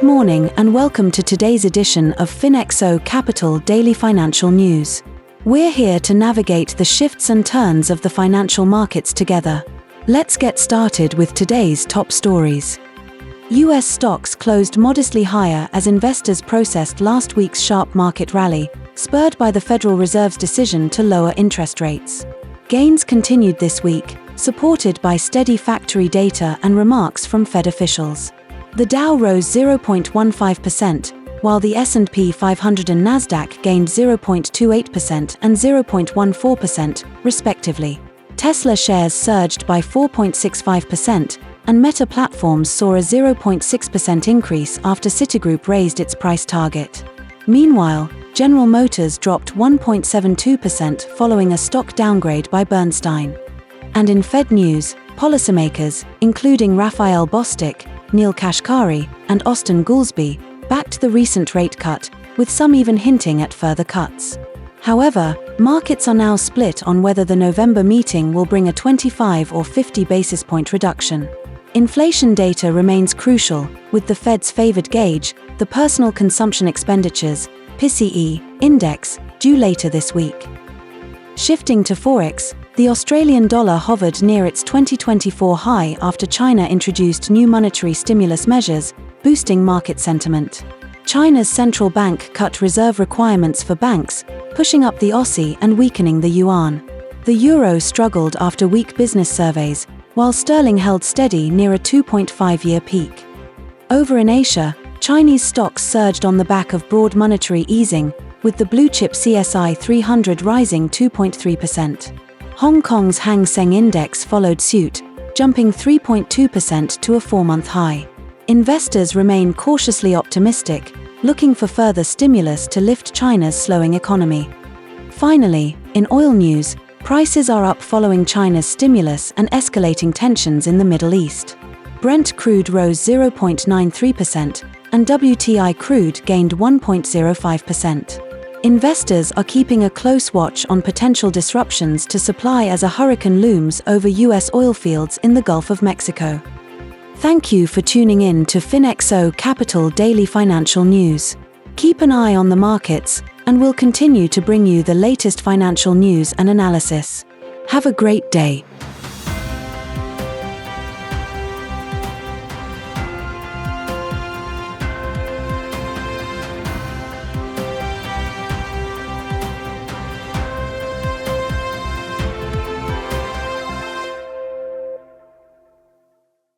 Good morning and welcome to today's edition of FinXo Capital Daily Financial News. We're here to navigate the shifts and turns of the financial markets together. Let's get started with today's top stories. US stocks closed modestly higher as investors processed last week's sharp market rally, spurred by the Federal Reserve's decision to lower interest rates. Gains continued this week, supported by steady factory data and remarks from Fed officials. The Dow rose 0.15%, while the S&P 500 and Nasdaq gained 0.28% and 0.14%, respectively. Tesla shares surged by 4.65%, and Meta Platforms saw a 0.6% increase after Citigroup raised its price target. Meanwhile, General Motors dropped 1.72% following a stock downgrade by Bernstein. And in Fed news, policymakers, including Raphael Bostic, Neil Kashkari, and Austan Goolsbee, backed the recent rate cut, with some even hinting at further cuts. However, markets are now split on whether the November meeting will bring a 25 or 50 basis point reduction. Inflation data remains crucial, with the Fed's favored gauge, the Personal Consumption Expenditures (PCE) index, due later this week. Shifting to Forex, the Australian dollar hovered near its 2024 high after China introduced new monetary stimulus measures, boosting market sentiment. China's central bank cut reserve requirements for banks, pushing up the Aussie and weakening the yuan. The euro struggled after weak business surveys, while sterling held steady near a 2.5-year peak. Over in Asia, Chinese stocks surged on the back of broad monetary easing, with the blue-chip CSI 300 rising 2.3%. Hong Kong's Hang Seng Index followed suit, jumping 3.2% to a 4-month high. Investors remain cautiously optimistic, looking for further stimulus to lift China's slowing economy. Finally, in oil news, prices are up following China's stimulus and escalating tensions in the Middle East. Brent crude rose 0.93%, and WTI crude gained 1.05%. Investors are keeping a close watch on potential disruptions to supply as a hurricane looms over U.S. oil fields in the Gulf of Mexico. Thank you for tuning in to FinXo Capital Daily Financial News. Keep an eye on the markets, and we'll continue to bring you the latest financial news and analysis. Have a great day.